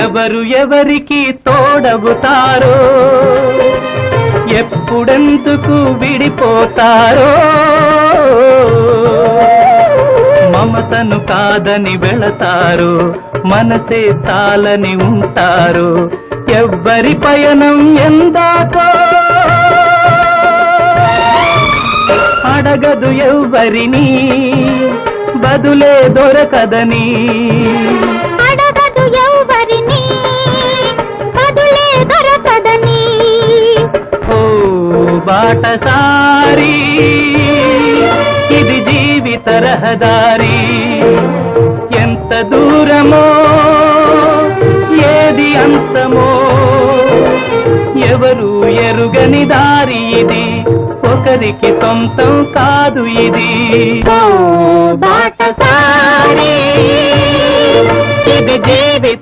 ఎవరు ఎవరికి తోడవుతారో, ఎప్పుడెందుకు విడిపోతారో, మమతను కాదని వెళతారు, మనసే తాలని ఉంటారు. ఎవ్వరి పయనం ఎందాకో అడగదు ఎవ్వరిని, బదులే దొరకదని. అడగదు ఎవ్వరిని, బదులే దొరకదని. ఓ బాటసారి, ఇది జీవిత రహదారి. ఎంత దూరమో, ఏది అంతమో, ఎవరు ఎరుగని దారి ఇది, ఒకరికి సొంతం కాదు ఇది. ఓ బాటసారి, ఇది జీవిత